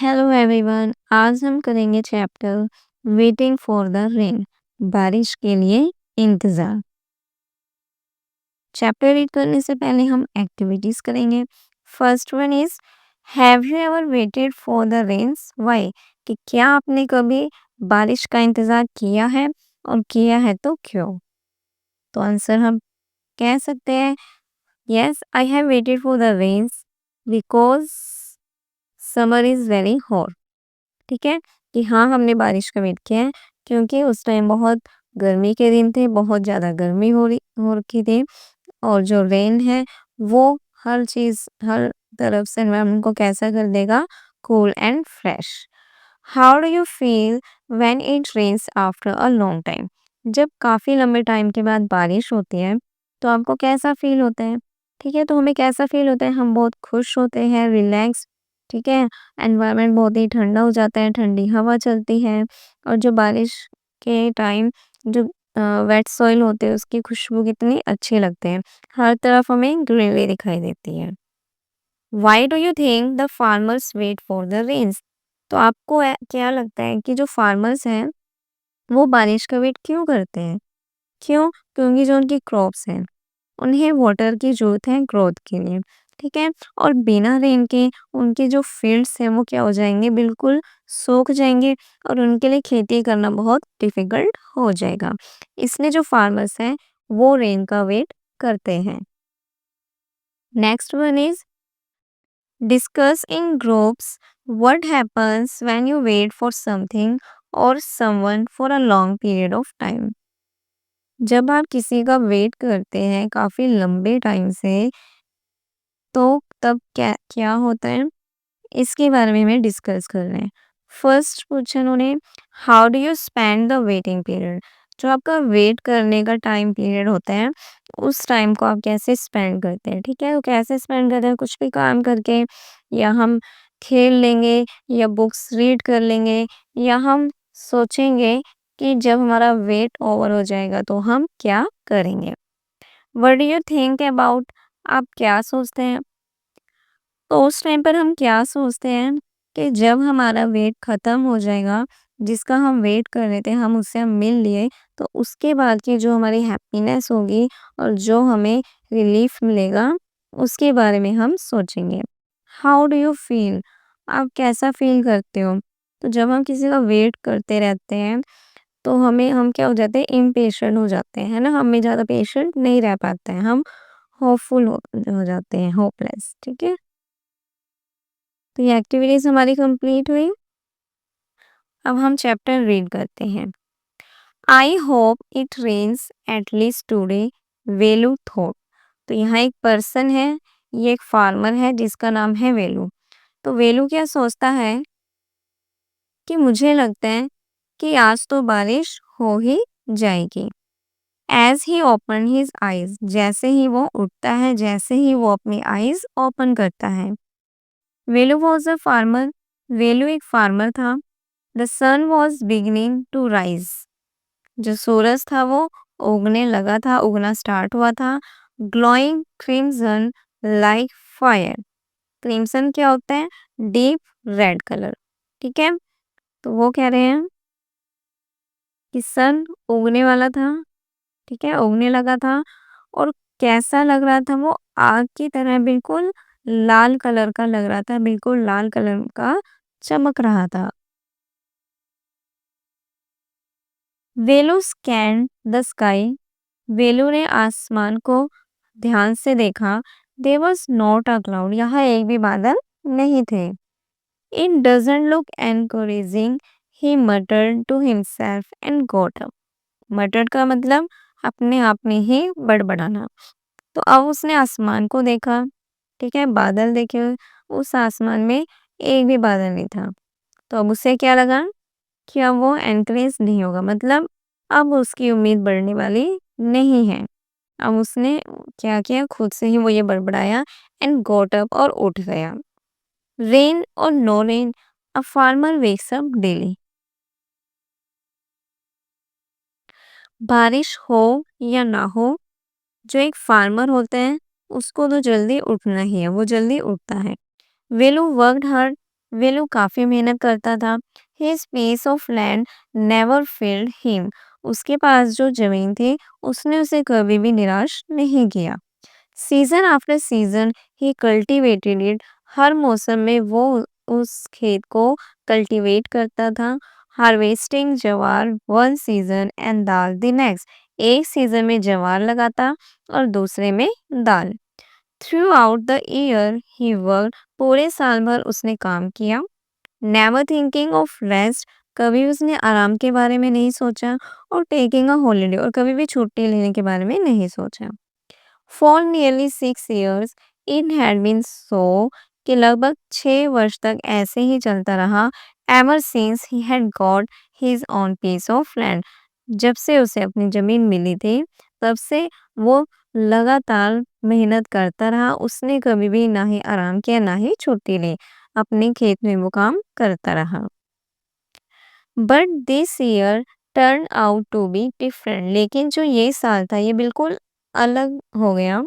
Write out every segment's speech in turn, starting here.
Hello everyone, आज हम करेंगे chapter waiting for the rain, बारिश के लिए इंतजार। चैप्टर रीड करने से पहले हम एक्टिविटीज करेंगे। First one is, have you ever waited for the rains? Why? कि क्या आपने कभी बारिश का इंतजार किया है और किया है तो क्यों? तो आंसर हम कह सकते हैं, yes I have waited for the rains because summer is very hot. ठीक है, कि हाँ हमने बारिश का वेट किया है क्योंकि उस टाइम बहुत गर्मी के दिन थे, बहुत ज़्यादा गर्मी हो रखी थी। और जो रेन है वो हर चीज़ हर तरफ से एनवायरनमेंट को कैसा कर देगा, cool and fresh. How do you feel when it rains after a long time? जब काफ़ी लंबे टाइम के बाद बारिश होती है तो आपको कैसा फील होता है? ठीक है, तो हमें कैसा फील होता है, हम बहुत खुश होते हैं, रिलैक्स। ठीक है, एनवायरनमेंट बहुत ही ठंडा हो जाता है, ठंडी हवा चलती है। और जो बारिश के टाइम जो वेट सॉइल होते हैं उसकी खुशबू कितनी अच्छी लगते हैं, हर तरफ हमें ग्रीनरी दिखाई देती है। Why do you think the farmers wait for the rains? तो आपको क्या लगता है कि जो फार्मर्स हैं वो बारिश का वेट क्यों करते हैं? क्यों? क्योंकि जो उनकी क्रॉप्स हैं उन्हें वाटर की ज़रूरत है ग्रोथ के लिए। ठीक है, और बिना रेन के उनके जो फील्ड्स हैं वो क्या हो जाएंगे, बिल्कुल सूख जाएंगे और उनके लिए खेती करना बहुत डिफिकल्ट हो जाएगा। इसलिए जो फार्मर्स हैं वो रेन का वेट करते हैं। Next one is, discuss in groups what happens when you wait for something और someone for a long period of time. जब आप किसी का वेट करते हैं काफी लंबे टाइम से तो तब क्या क्या होता है, इसके बारे में हमें डिस्कस कर रहे हैं। फर्स्ट पूछा उन्होंने, how do you spend the waiting period? जो आपका वेट करने का टाइम पीरियड होता है उस टाइम को आप कैसे स्पेंड करते हैं? ठीक है, तो कैसे स्पेंड करते हैं, कुछ भी काम करके, या हम खेल लेंगे, या बुक्स रीड कर लेंगे, या हम सोचेंगे कि जब हमारा वेट ओवर हो जाएगा तो हम क्या करेंगे। What do you think about? आप क्या सोचते हैं? तो उस टाइम पर हम क्या सोचते हैं कि जब हमारा वेट खत्म हो जाएगा, जिसका हम वेट कर रहे थे, हम उससे हम मिल लिए, तो उसके बाद की जो हमारी हैप्पीनेस होगी और जो हमें रिलीफ मिलेगा, उसके बारे में हम सोचेंगे। How do you feel? आप कैसा फील करते हो? तो जब हम किसी का वेट करते रहते हैं तो हम क्या हो जाते हैं, इम्पेशेंट हो जाते हैं, है ना, हमें ज़्यादा पेशेंट नहीं रह पाते हैं, हम होपफुल हो जाते हैं, होपलेस। ठीक है, तो ये एक्टिविटीज हमारी कंप्लीट हुई। अब हम चैप्टर रीड करते हैं। I hope it rains at least today, Velu thought. तो यहाँ एक पर्सन है, ये एक फार्मर है जिसका नाम है वेलू। तो वेलू क्या सोचता है कि मुझे लगता है कि आज तो बारिश हो ही जाएगी। As he open his eyes, जैसे ही वो उठता है, जैसे ही वो अपनी आईज ओपन करता है। वेलू वॉज अ फार्मर, वेलू एक फार्मर था। The sun was beginning to rise, जो सूरज था वो उगने लगा था, उगना स्टार्ट हुआ था। Glowing crimson like fire, crimson क्या होता है, डीप रेड कलर। ठीक है, तो वो कह रहे हैं कि सन उगने वाला था। ठीक है, उगने लगा था और कैसा लग रहा था, वो आग की तरह बिल्कुल लाल कलर का लग रहा था, बिल्कुल लाल कलर का चमक रहा था। Velu scan the sky, Velu ने आसमान को ध्यान से देखा। There was not a cloud, यहाँ एक भी बादल नहीं थे। It doesn't look encouraging, he muttered to himself and got up. Muttered का मतलब अपने आप में ही बड़बड़ाना। तो अब उसने आसमान को देखा, ठीक है, बादल देखे, उस आसमान में एक भी बादल नहीं था। तो अब उसे क्या लगा कि अब वो एनकरेज नहीं होगा, मतलब अब उसकी उम्मीद बढ़ने वाली नहीं है। अब उसने क्या किया, खुद से ही वो ये बड़बड़ाया, एंड गॉट अप, और उठ गया। रेन और no rain, a farmer wakes up daily. बारिश हो या ना हो, जो एक फार्मर होता है उसको तो जल्दी उठना ही है, वो जल्दी उठता है। वेलू वर्कड हार्ड, वेलू काफ़ी मेहनत करता था। His piece of land never failed him. उसके पास जो ज़मीन थी, उसने उसे कभी भी निराश नहीं किया। Season after season he cultivated it. हर मौसम में वो उस खेत को कल्टीवेट करता था। Harvesting jowar one season and dal the next. एक सीज़न में ज्वार लगाता और दूसरे में दाल। Throughout the year he worked. पूरे साल भर उसने काम किया। Never thinking of rest. कभी उसने आराम के बारे में नहीं सोचा। और टेकिंग अ हॉलिडे, और कभी भी छुट्टी लेने के बारे में नहीं सोचा। For nearly 6 years it had been so कि लगभग 6 वर्ष तक ऐसे ही चलता रहा। Ever since he had got his own piece of land. जब से उसे अपनी जमीन मिली थी, तब से वो लगातार मेहनत करता रहा। उसने कभी भी ना ही आराम किया, ना ही छुट्टी ली। अपने खेत में वो काम करता रहा। But this year turn out to be different. लेकिन जो ये साल था, ये बिल्कुल अलग हो गया।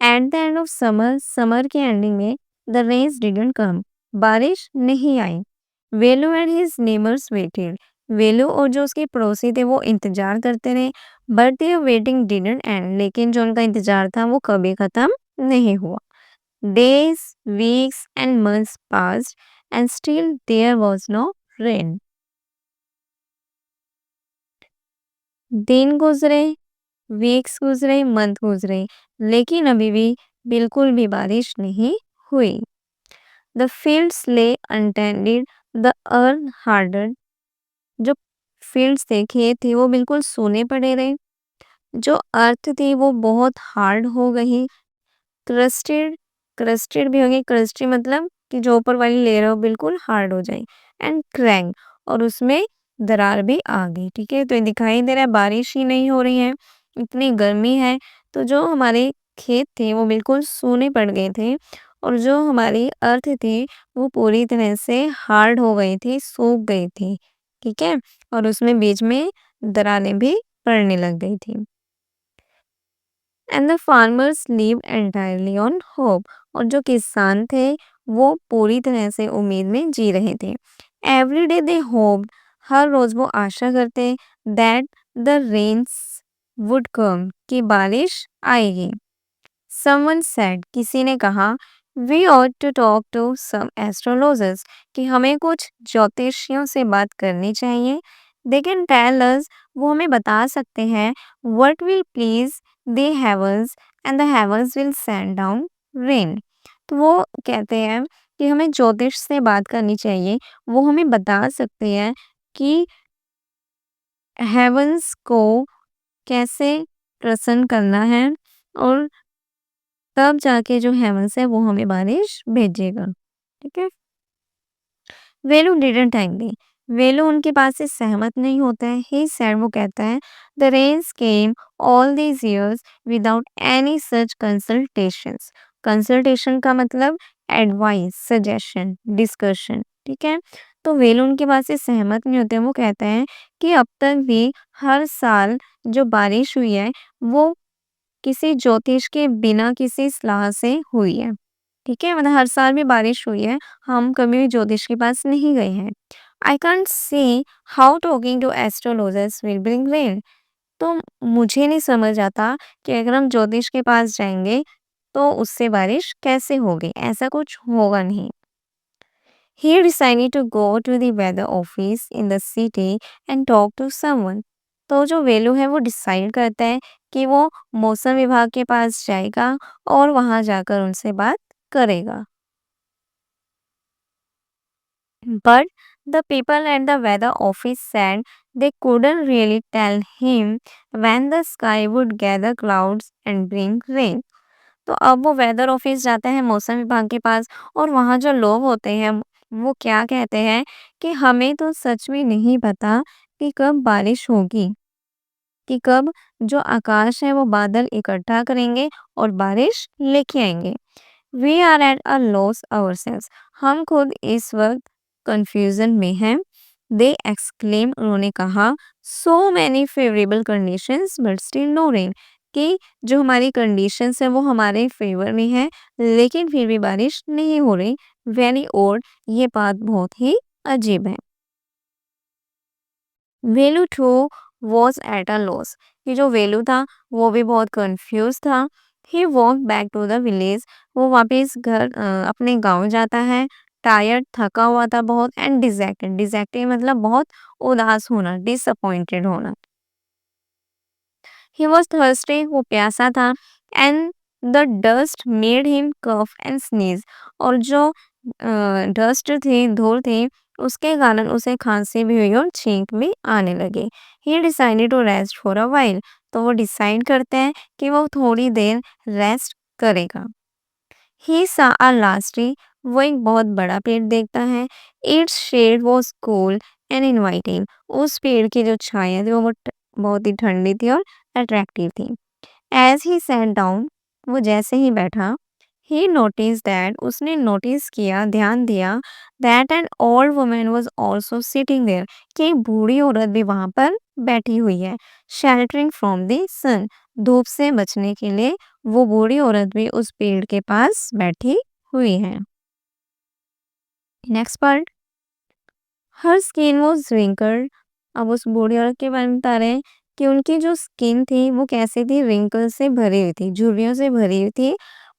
At the end of summer, summer के एंडिंग में द रेन्स डिडंट कम। बारिश नहीं आई। Velu and his neighbours waited. Velu और जो उसके पड़ोसी थे वो इंतजार करते रहे। But their waiting didn't end. लेकिन जो उनका इंतजार था वो कभी खत्म नहीं हुआ। Days, weeks and months passed and still there was no rain. दिन गुजरे, वीक्स गुजरे, मंथ गुजरे, लेकिन अभी भी बिल्कुल भी बारिश नहीं हुई। द फील्ड्स ले अनटेंडेड, द अर्थ हार्डन। जो फील्ड्स थे, खेत थे, वो बिल्कुल सूने पड़े रहे। जो अर्थ थी वो बहुत हार्ड हो गई। क्रस्टेड, क्रस्टेड भी हो गई। क्रस्टी मतलब कि जो ऊपर वाली लेयर है वो बिल्कुल हार्ड हो जाए। एंड क्रैंक, और उसमें दरार भी आ गई। ठीक है, तो ये दिखाई दे रहा है बारिश ही नहीं हो रही है, इतनी गर्मी है। तो जो हमारे खेत थे वो बिल्कुल सूने पड़ गए थे। और जो हमारी अर्थ थी वो पूरी तरह से हार्ड हो गई थी, सूख गई थी। ठीक है, और उसमें बीच में दरारें भी पड़ने लग गई थी। And the farmers live entirely on hope. और जो किसान थे वो पूरी तरह से उम्मीद में जी रहे थे। Every day they hope. हर रोज वो आशा करते that the rains would come, कि बारिश आएगी। समवन सेड, किसी ने कहा, we ought to talk to some astrologers, कि हमें कुछ ज्योतिषियों से बात करनी चाहिए। दे कैन टेल अस, वो हमें बता सकते हैं, what will please the heavens and the heavens will send down rain. तो वो कहते हैं कि हमें ज्योतिष से बात करनी चाहिए। वो हमें बता सकते हैं कि हेवंस को कैसे प्रसन्न करना है, और तब जाके जो हेवंस है वो हमें बारिश भेजेगा। ठीक है, वेलू डिडंट एग्री। वेलू उनके बात से सहमत नहीं होता है। ही सैड, वो कहता है, the rains came all these years without any such consultations. Consultation का मतलब एडवाइस, सजेशन, डिस्कशन। ठीक है, तो वेलू उनके बात से सहमत नहीं होते हैं। वो कहता है कि अब तक भी हर साल जो बारिश हुई है वो किसी ज्योतिष के बिना किसी सलाह से हुई है। ठीक है, मतलब हर साल भी बारिश हुई है। हम कभी भी ज्योतिष के पास नहीं गए हैं। I can't see how talking to astrologers will bring rain. तो मुझे नहीं समझ आता कि अगर हम ज्योतिष के पास जाएंगे तो उससे बारिश कैसे होगी। ऐसा कुछ होगा नहीं। He decided to go to the weather office in the city and talk to someone. तो जो वेलू है वो डिसाइड करता है कि वो मौसम विभाग के पास जाएगा और वहां जाकर उनसे बात करेगा। But the people at the weather office said they couldn't really tell him when the sky would gather clouds and bring rain. तो अब वो वेदर ऑफिस जाता है, मौसम विभाग के पास, और वहाँ जो लोग होते हैं वो क्या कहते हैं कि हमें तो सच में नहीं पता कि कब बारिश होगी, कि कब जो आकाश है वो बादल इकट्ठा करेंगे और बारिश लेके आएंगे। We are at a loss ourselves. हम खुद इस वक्त कंफ्यूजन में हैं। दे एक्सक्लेम, उन्होंने कहा, so many favourable conditions but still no rain. कि जो हमारी कंडीशंस है वो हमारे फेवर में है, लेकिन फिर भी बारिश नहीं हो रही। वेरी ओड, ये बात बहुत ही अजीब है। Velu too was at a loss, कि जो वेलू था वो भी बहुत कंफ्यूज था। He walk back to the village, वो वापस घर अपने गांव जाता है। टायर्ड, थका हुआ था बहुत, एंड डिजेक्टेड, डिजेक्टेड मतलब बहुत उदास होना, डिसअपॉइंटेड होना। ही वॉज थर्स्टी, वो प्यासा था। And the dust made him cough and sneeze, और जो डस्ट थी, धूल थी, उसके कारण उसे खांसी भी हुई और छींक भी आने लगे। He decided to rest for a while, तो वो डिसाइड करते हैं कि वो थोड़ी देर रेस्ट करेगा। ही सा अ लास्ट ट्री, वो एक बहुत बड़ा पेड़ देखता है। Its shade was cool and inviting, उस पेड़ की जो छाया थी वो बहुत ही ठंडी थी और अट्रैक्टिव थी। एज ही सैट डाउन, वो जैसे ही बैठा, ही नोटिस दैट, उसने नोटिस किया, ध्यान दिया, that an old woman was also sitting there, कि एक बूढ़ी औरत भी वहां पर बैठी हुई है। शेल्टरिंग फ्रॉम द सन, धूप से बचने के लिए वो बूढ़ी औरत भी उस पेड़ के पास बैठी हुई है। Next part, her skin was wrinkled, अब उस बूढ़ी औरत के बारे में बता रहे हैं कि उनकी जो स्किन थी वो कैसी थी, रिंकल से भरी हुई थी, झुर्रियों से भरी हुई थी।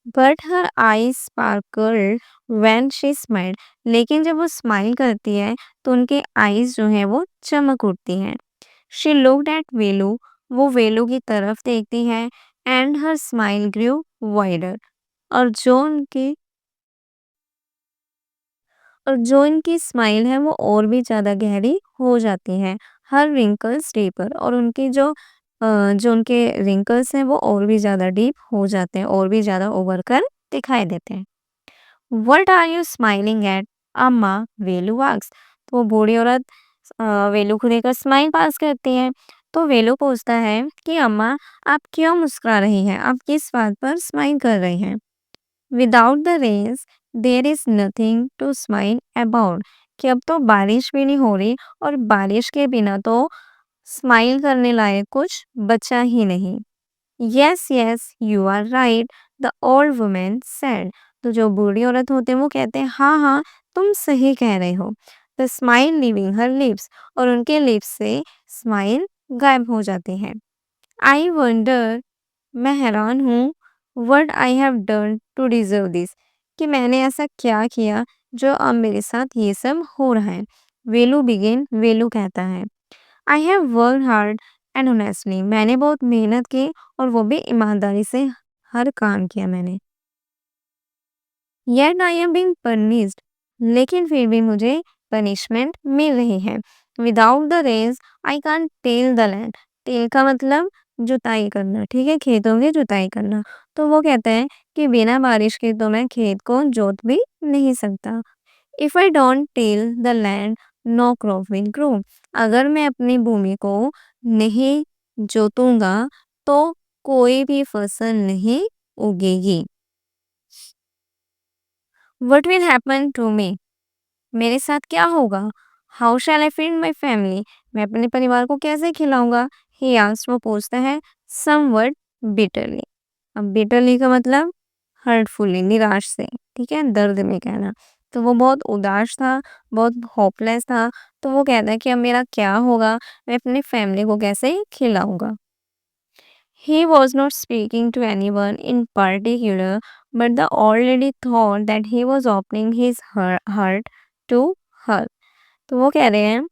But her I sparkled when she smiled, लेकिन जब वो स्माइल करती है तो उनके आईज जो है वो चमक उठती हैं। शी लुक्ड एट वेलू, वो वेलू की तरफ देखती है। And her smile grew wider, और जो इनकी स्माइल है वो और भी ज़्यादा गहरी हो जाती है। हर रिंकल्स डीपर, और जो उनके रिंकल्स हैं वो और भी ज़्यादा डीप हो जाते हैं, और भी ज़्यादा उभर कर दिखाई देते हैं। What are you smiling at, Amma, Velu asks, तो वो बूढ़ी औरत वेलू को देखकर स्माइल पास करती है। तो वेलू पूछता है कि अम्मा, आप क्यों मुस्कुरा रही हैं, आप किस बात पर स्माइल कर रही हैं। Without the rains there is nothing to smile about, कि अब तो बारिश भी नहीं हो रही, और बारिश के बिना तो स्माइल करने लायक कुछ बचा ही नहीं। Yes yes you are right, the old women said, तो जो बूढ़ी औरत होते हैं वो कहते हैं हाँ हाँ, तुम सही कह रहे हो। The smile living her lips, और उनके लिप्स से स्माइल गायब हो जाती है। आई वंडर, मैं हैरान हूँ, what I have done to deserve this, कि मैंने ऐसा क्या किया जो अब मेरे साथ ये सब हो रहा है। वेलू कहता है, I have work hard and honestly, मैंने बहुत मेहनत की और वो भी ईमानदारी से, हर काम किया मैंने। Yet I am being punished, लेकिन फिर भी मुझे पनिशमेंट मिल रही है। Without the rains I can't till the land, till का मतलब जुताई करना, ठीक है, खेतों की जुताई करना। तो वो कहते हैं कि बिना बारिश के तो मैं खेत को जोत भी नहीं सकता। If I don't till the land, no crop will grow, अगर मैं अपनी भूमि को नहीं जोतूंगा तो कोई भी फसल नहीं उगेगी। What will happen to me, मेरे साथ क्या होगा। How shell I feed my family, मैं अपने परिवार को कैसे खिलाऊंगा। ही आस्क्ड, वो पूछता है, समवट बिटरली, अब बिटरली का मतलब हर्टफुली, निराश से, ठीक है, दर्द में कहना। तो वो बहुत उदास था, बहुत होपलेस था। तो वो कहता है कि अब मेरा क्या होगा, मैं अपनी फैमिली को कैसे खिलाऊंगा। He was not speaking to anyone in particular, but the old lady thought that he was opening his heart to her. तो वो कह रहे हैं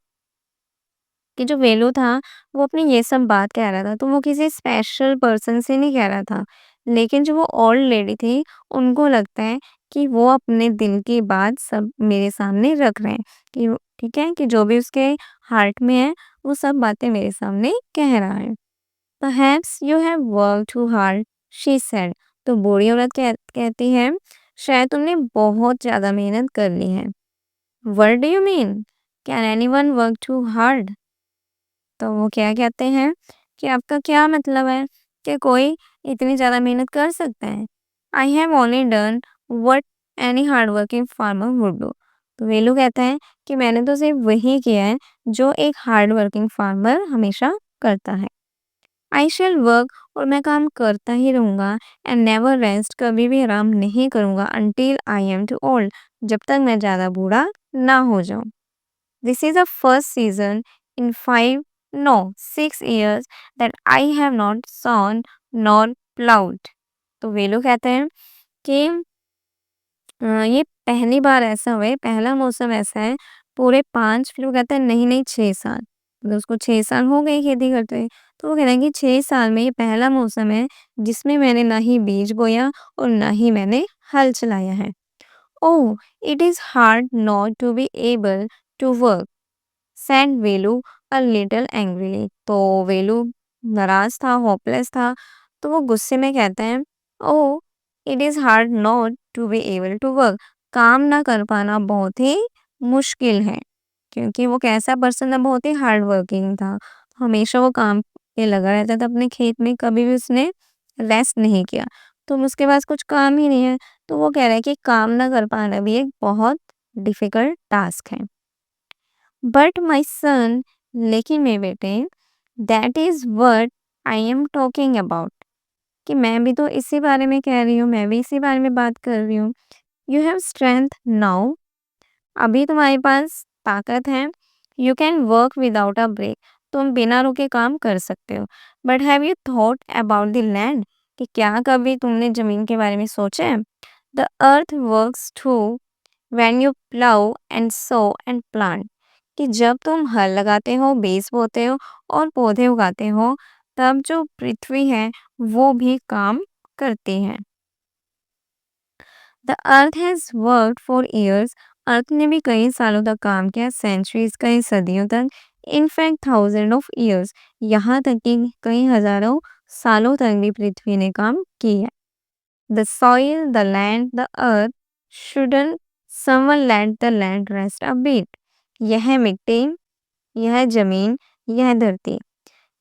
कि जो वेलू था वो अपनी ये सब बात कह रहा था, तो वो किसी स्पेशल पर्सन से नहीं कह रहा था। लेकिन जो वो ओल्ड लेडी थी, उनको लगता है कि वो अपने दिल की बात सब मेरे सामने रख रहे हैं, कि ठीक है, कि जो भी उसके हार्ट में है वो सब बातें मेरे सामने कह रहा है। Perhaps you have worked too hard, she said. तो बूढ़ी औरत कहती है, शायद तुमने बहुत ज्यादा मेहनत कर ली है। What do you mean? Can anyone work too hard? तो वो क्या कहते हैं कि आपका क्या मतलब है कि कोई इतनी ज्यादा मेहनत कर सकता है। I have only done what any hardworking farmer would do. तो वेलू कहता है कि मैंने तो सिर्फ वही किया है जो एक हार्ड वर्किंग फार्मर हमेशा करता है। आई शैल वर्क और मैं काम करता ही रहूँगा एंड नेवर रेस्ट कभी भी आराम नहीं करूँगा until I am too old जब तक मैं ज़्यादा बूढ़ा ना हो जाऊँ। This is the first season in 5 no 6 years that I have not sown nor ploughed. तो वे लोग कहते हैं कि ये पहली बार ऐसा हुआ है, पहला मौसम ऐसा है पूरे 5 फिर वो कहते हैं नहीं-नहीं 6 साल। मतलब उसको 6 साल हो गए खेती करते हुए। तो वो कह रहे हैं कि 6 साल में ये पहला मौसम है जिसमें मैंने ना ही बीज बोया और ना ही मैंने हल चलाया है। Oh! It is hard not to be able to work said Velu a little angrily. तो वेलू नाराज था, होपलेस था, तो वो गुस्से में कहते हैं, oh it is hard not to be able to work. काम ना कर पाना बहुत ही मुश्किल है क्योंकि वो कैसा पर्सन था, बहुत ही हार्ड वर्किंग था। हमेशा वो काम पे लगा रहता था अपने खेत में, कभी भी उसने रेस्ट नहीं किया। तो उसके पास कुछ काम ही नहीं है, तो वो कह रहा है कि काम ना कर पाना भी एक बहुत डिफिकल्ट टास्क है। बट माई सन, लेकिन मेरे बेटे, that is what I am talking about, कि मैं भी तो इसी बारे में कह रही हूँ, मैं भी इसी बारे में बात कर रही हूँ। यू हैव स्ट्रेंथ नाउ, अभी तुम्हारे पास ताकत है। You can work without a break, तुम बिना रुके काम कर सकते हो। But have you thought about the land, कि क्या कभी तुमने जमीन के बारे में सोचा है? The earth works too when you plough and sow and plant, कि जब तुम हल लगाते हो, बीज बोते हो और पौधे उगाते हो, तब जो पृथ्वी है वो भी काम करती है। The earth has worked for years, earth ने भी कई सालों तक काम किया, सेंचुरीज कई सदियों तक, इनफैक्ट थाउजेंड ऑफ ईयर्स, यहाँ तक कि कई हजारों सालों तक भी पृथ्वी ने काम किया है। The soil, the land, the earth, shouldn't someone let the land rest a bit? यह मिट्टी, यह जमीन, यह धरती,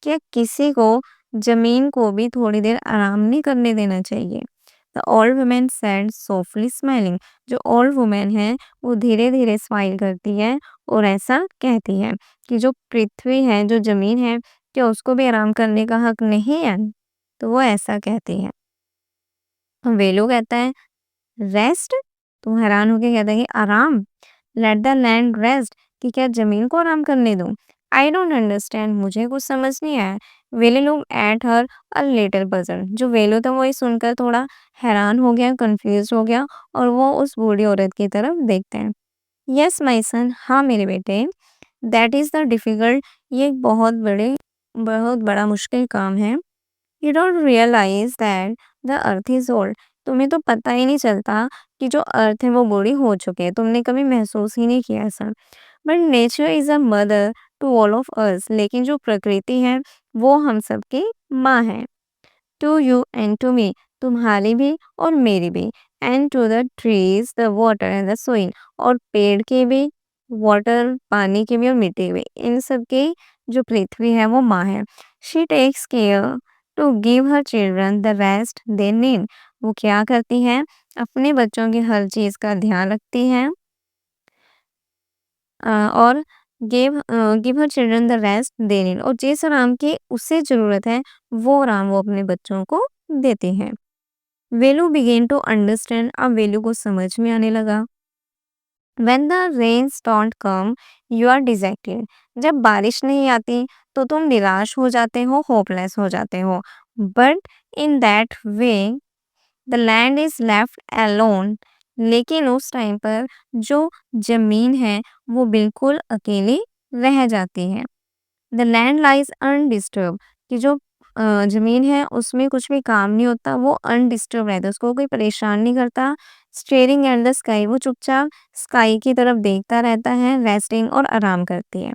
क्या किसी को जमीन को भी थोड़ी देर आराम नहीं करने देना चाहिए? The old woman said softly smiling. जो old woman है वो धीरे धीरे स्माइल करती है और ऐसा कहती है कि जो पृथ्वी है, जो जमीन है, क्या उसको भी आराम करने का हक नहीं है? तो वो ऐसा कहती है। वेलो कहता है रेस्ट, तुम हैरान होके कहता है कि आराम, लेट द लैंड रेस्ट, कि क्या जमीन को आराम करने दूं? आई डोंट अंडरस्टैंड, मुझे कुछ समझ नहीं आया। वेले लोग at her a little puzzle, जो वेलो था वो ये सुनकर थोड़ा हैरान हो गया, कंफ्यूज हो गया और वो उस बूढ़ी औरत की तरफ देखते हैं। यस माई सन, हाँ मेरे बेटे, दैट इज द डिफिकल्ट, ये एक बहुत बड़ा मुश्किल काम है। You don't realise that the earth is old, तुम्हें तो पता ही नहीं चलता कि जो अर्थ है वो बूढ़ी हो चुकी है, तुमने कभी महसूस ही नहीं किया ऐसा। But nature is a mother to all of us, लेकिन जो प्रकृति है वो हम सबकी माँ है। To you and to me, तुम्हारी भी और मेरी भी, and to the trees the water and the soil, और पेड़ के भी, वाटर पानी के भी और मिट्टी के भी, इन सब की जो पृथ्वी है वो माँ है। She takes care to give her children the rest they need, वो क्या करती है, अपने बच्चों की हर चीज का ध्यान रखती है और give her children the rest they need, और जिस आराम की उसे जरूरत है वो आराम वो अपने बच्चों को देती है। वेलू बिगेन टू अंडरस्टैंड, अब वेलू को समझ में आने लगा। When the rains don't come, you are dejected. जब बारिश नहीं आती तो तुम निराश हो जाते हो, होपलेस हो जाते हो। But in that way, the land is left alone. लेकिन उस टाइम पर जो जमीन है वो बिल्कुल अकेली रह जाती है। द लैंड लाइज अनडिस्टर्ब, कि जो जमीन है उसमें कुछ भी काम नहीं होता, वो अनडिस्टर्ब रहता है, उसको कोई परेशान नहीं करता। स्टेयरिंग एट द स्काई, वो चुपचाप स्काई की तरफ देखता रहता है, रेस्टिंग और आराम करती है।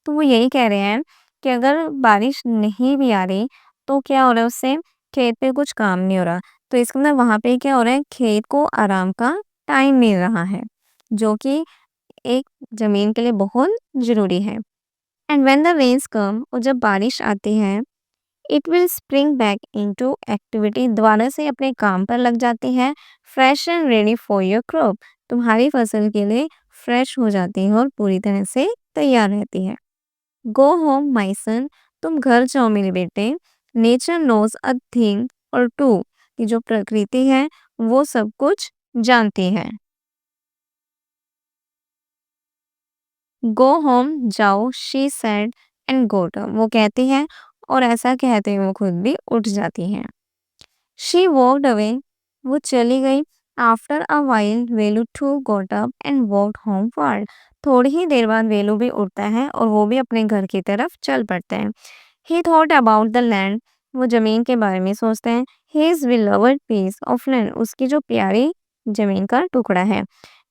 तो वो यही कह रहे हैं कि अगर बारिश नहीं भी आ रही तो क्या हो रहा है, उससे खेत पे कुछ काम नहीं हो रहा। तो इसका मतलब वहां पे क्या हो रहा है, खेत को आराम का टाइम मिल रहा है, जो कि एक जमीन के लिए बहुत जरूरी है। एंड व्हेन द रेन्स कम, और जब बारिश आती है, it will spring back into activity, दोबारा से अपने काम पर लग जाती है। Fresh and ready for your crop, तुम्हारी फसल के लिए फ्रेश हो जाती है और पूरी तरह से तैयार रहती है। गो होम माई सन, तुम घर जाओ मेरे बेटे, नेचर नोज अ थिंग और टू, कि जो प्रकृति है वो सब कुछ जानती है। गो होम जाओ, she said and goat up, वो कहती है और ऐसा कहते हुए वो खुद भी उठ जाती है। शी वॉकड अवे, वो चली गई। After a while Velu too got up and walked homeward, थोड़ी ही देर बाद वेलू भी उठता है और वो भी अपने घर की तरफ चल पड़ते हैं। He thought about the land, वो जमीन के बारे में सोचते हैं। His beloved piece of land, उसकी जो प्यारी जमीन का टुकड़ा है।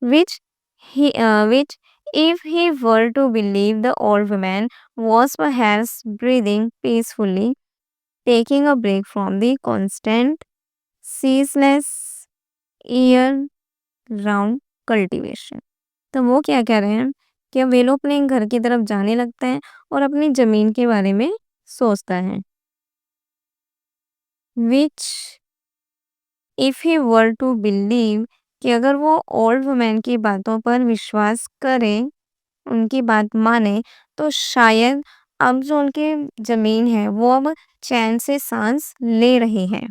विच which, if he were to believe the old woman, was perhaps breathing peacefully, taking a break from the constant, ceaseless year-round cultivation. तो वो क्या कह रहे हैं कि अब वे लोग अपने घर की तरफ जाने लगता है और अपनी जमीन के बारे में सोचता है। Which, if he were to believe, कि अगर वो ओल्ड वुमेन की बातों पर विश्वास करे, उनकी बात माने, तो शायद अब जो उनकी ज़मीन है वो अब चैन से सांस ले रही है।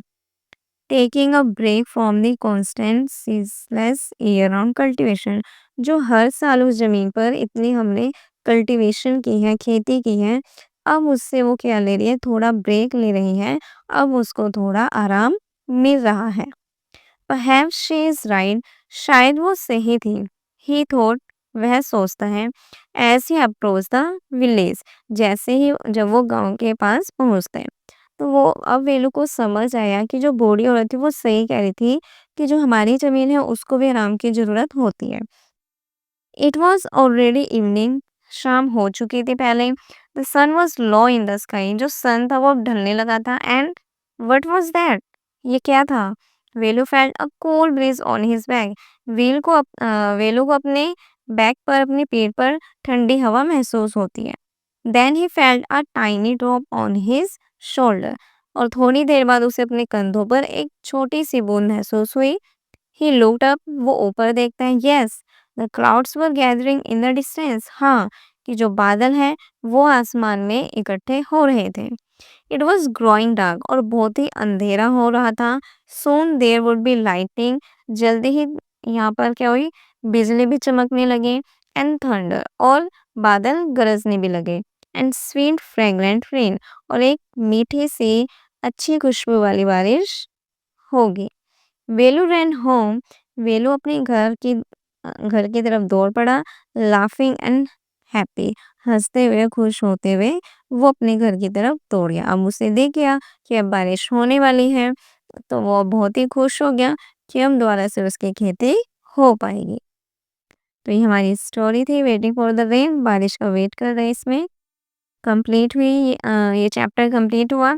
Taking a break from the constant ceaseless year round cultivation, जो हर साल उस ज़मीन पर इतनी हमने कल्टीवेशन की है, खेती की है, अब उससे वो क्या ले रही है, थोड़ा ब्रेक ले रही है। अब उसको थोड़ा आराम मिल रहा है। Perhaps she is right, शायद वो सही थी। He thought, वह सोचता है। As he approached the village, जैसे ही जब वो गांव के पास पहुंचते हैं, तो वो अब वेलू को समझ आया कि जो बूढ़ी औरत थी वो सही कह रही थी कि जो हमारी जमीन है उसको भी आराम की जरूरत होती है। It was already evening, शाम हो चुकी थी पहले। The sun was low in the sky, जो सन था वो अब ढलने लगा था। And what was that? ये क्या था? वेलू felt a cool breeze on his back. वेलू को अपने बैक पर, अपने पेट पर ठंडी हवा महसूस होती है। Then he felt a tiny drop on his shoulder. और थोड़ी देर बाद उसे अपने कंधों पर एक छोटी सी बूंद महसूस हुई। He looked up, वो ऊपर देखता है। Yes, the clouds were gathering in the distance. हाँ, कि जो बादल हैं वो आसमान में इकट्ठे हो रहे थे। It was growing dark, और बहुत ही अंधेरा हो रहा था। Soon there would be lightning, जल्दी ही यहाँ पर क्या हुई, बिजली भी चमकने लगी। And thunder, और बादल गरजने भी लगे। And sweet fragrant rain, और एक मीठी सी अच्छी खुशबू वाली बारिश होगी। वेलू रैन होम, वेलू अपने घर की तरफ दौड़ पड़ा। लाफिंग एंड हैप्पी, हंसते हुए खुश होते हुए वो अपने घर की तरफ दौड़ गया। अब उसे देख गया कि अब बारिश होने वाली है, तो वो बहुत ही खुश हो गया कि अब दोबारा से उसकी खेती हो पाएगी। तो ये हमारी स्टोरी थी वेटिंग फॉर द रेन, बारिश का वेट कर रहे इसमें। कंप्लीट हुई ये चैप्टर कंप्लीट हुआ।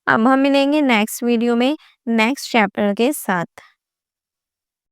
अब हम मिलेंगे नेक्स्ट वीडियो में नेक्स्ट चैप्टर के साथ।